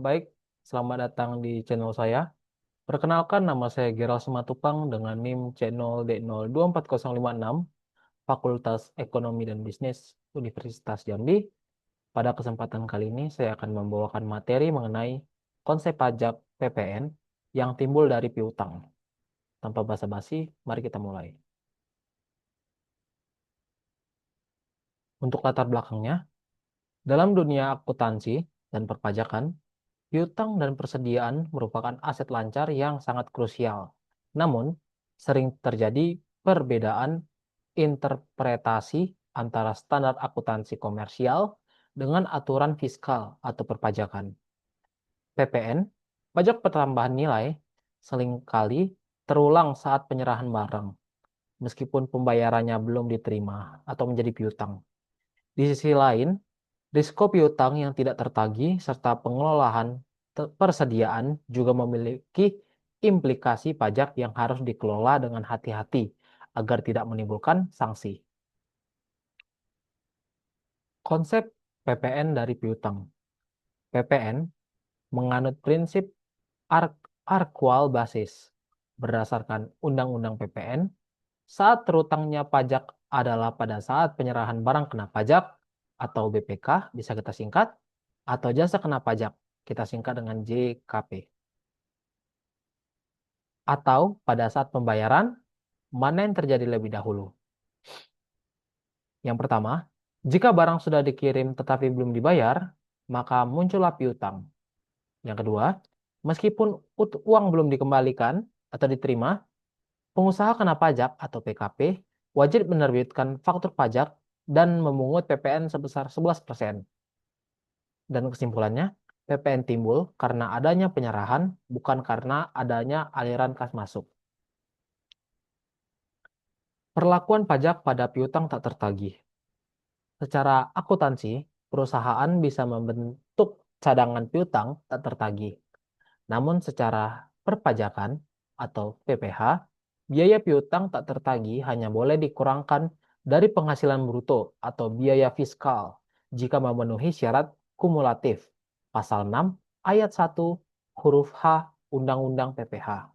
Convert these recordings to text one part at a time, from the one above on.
Baik, selamat datang di channel saya. Perkenalkan, nama saya Gerald Simatupang dengan NIM C0D024056, Fakultas Ekonomi dan Bisnis Universitas Jambi. Pada kesempatan kali ini, saya akan membawakan materi mengenai konsep pajak PPN yang timbul dari piutang. Tanpa basa-basi, mari kita mulai. Untuk latar belakangnya, dalam dunia akuntansi dan perpajakan, piutang dan persediaan merupakan aset lancar yang sangat krusial. Namun, sering terjadi perbedaan interpretasi antara standar akuntansi komersial dengan aturan fiskal atau perpajakan. PPN, pajak pertambahan nilai, seringkali terulang saat penyerahan barang, meskipun pembayarannya belum diterima atau menjadi piutang. Di sisi lain, risiko piutang yang tidak tertagih serta pengelolaan persediaan juga memiliki implikasi pajak yang harus dikelola dengan hati-hati agar tidak menimbulkan sanksi. Konsep PPN dari piutang. PPN menganut prinsip arkual basis. Berdasarkan Undang-Undang PPN, saat terutangnya pajak adalah pada saat penyerahan barang kena pajak atau BPK, bisa kita singkat, atau jasa kena pajak, kita singkat dengan JKP. Atau pada saat pembayaran, mana yang terjadi lebih dahulu? Yang pertama, jika barang sudah dikirim tetapi belum dibayar, maka muncullah piutang. Yang kedua, meskipun uang belum dikembalikan atau diterima, pengusaha kena pajak atau PKP wajib menerbitkan faktur pajak dan memungut PPN sebesar 11%. Dan kesimpulannya, PPN timbul karena adanya penyerahan, bukan karena adanya aliran kas masuk. Perlakuan pajak pada piutang tak tertagih. Secara akuntansi, perusahaan bisa membentuk cadangan piutang tak tertagih. Namun secara perpajakan atau PPh, biaya piutang tak tertagih hanya boleh dikurangkan dari penghasilan bruto atau biaya fiskal jika memenuhi syarat kumulatif. Pasal 6 ayat 1 huruf H Undang-Undang PPh.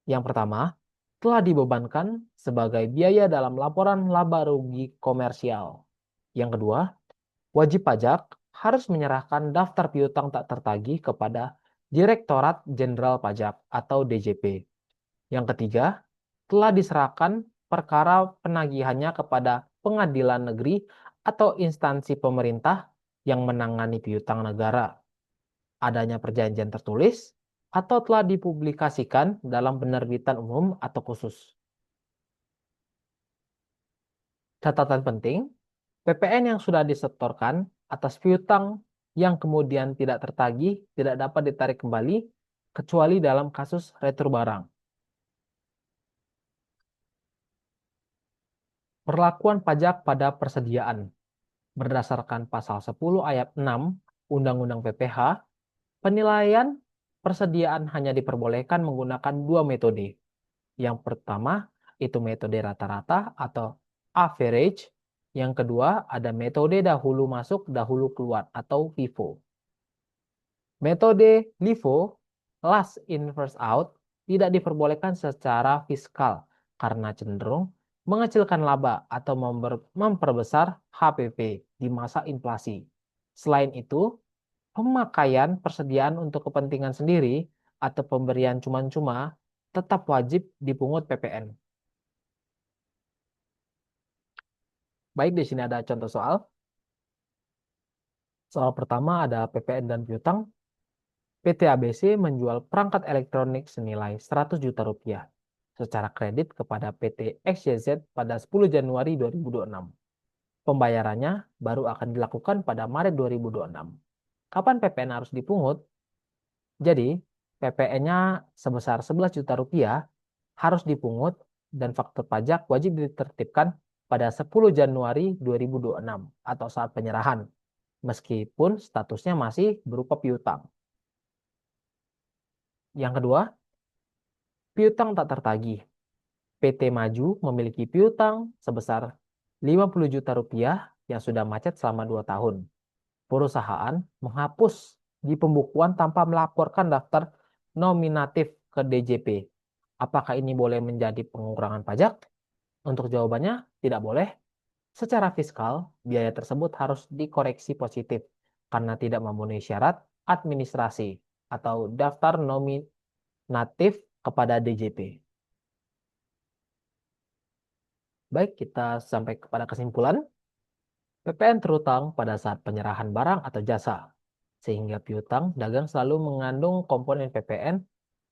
Yang pertama, telah dibebankan sebagai biaya dalam laporan laba rugi komersial. Yang kedua, wajib pajak harus menyerahkan daftar piutang tak tertagih kepada Direktorat Jenderal Pajak atau DJP. Yang ketiga, telah diserahkan perkara penagihannya kepada pengadilan negeri atau instansi pemerintah yang menangani piutang negara. Adanya perjanjian tertulis atau telah dipublikasikan dalam penerbitan umum atau khusus. Catatan penting, PPN yang sudah disetorkan atas piutang yang kemudian tidak tertagih tidak dapat ditarik kembali kecuali dalam kasus retur barang. Perlakuan pajak pada persediaan. Berdasarkan pasal 10 ayat 6 Undang-Undang PPh, penilaian persediaan hanya diperbolehkan menggunakan dua metode. Yang pertama itu metode rata-rata atau average. Yang kedua ada metode dahulu masuk, dahulu keluar atau FIFO. Metode LIFO, last in first out, tidak diperbolehkan secara fiskal karena cenderung mengecilkan laba atau memperbesar HPP di masa inflasi. Selain itu, pemakaian persediaan untuk kepentingan sendiri atau pemberian cuma-cuma tetap wajib dipungut PPN. Baik, di sini ada contoh soal. Soal pertama ada PPN dan piutang. PT ABC menjual perangkat elektronik senilai 100 juta rupiah secara kredit kepada PT XYZ pada 10 Januari 2026. Pembayarannya baru akan dilakukan pada Maret 2026. Kapan PPN harus dipungut? Jadi, PPN-nya sebesar 11 juta rupiah harus dipungut dan faktur pajak wajib ditertibkan pada 10 Januari 2026 atau saat penyerahan, meskipun statusnya masih berupa piutang. Yang kedua, piutang tak tertagih. PT Maju memiliki piutang sebesar 50 juta rupiah yang sudah macet selama 2 tahun. Perusahaan menghapus di pembukuan tanpa melaporkan daftar nominatif ke DJP. Apakah ini boleh menjadi pengurangan pajak? Untuk jawabannya, tidak boleh. Secara fiskal, biaya tersebut harus dikoreksi positif karena tidak memenuhi syarat administrasi atau daftar nominatif kepada DJP. Baik, kita sampai kepada kesimpulan. PPN terutang pada saat penyerahan barang atau jasa, sehingga piutang dagang selalu mengandung komponen PPN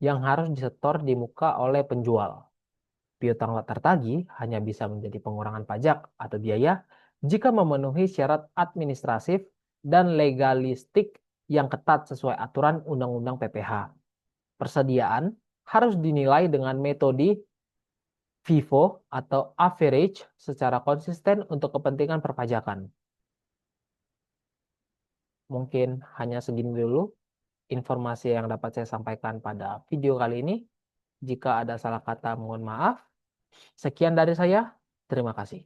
yang harus disetor di muka oleh penjual. Piutang tak tertagih hanya bisa menjadi pengurangan pajak atau biaya jika memenuhi syarat administratif dan legalistik yang ketat sesuai aturan Undang-Undang PPH. Persediaan harus dinilai dengan metode FIFO atau average secara konsisten untuk kepentingan perpajakan. Mungkin hanya segini dulu informasi yang dapat saya sampaikan pada video kali ini. Jika ada salah kata, mohon maaf. Sekian dari saya. Terima kasih.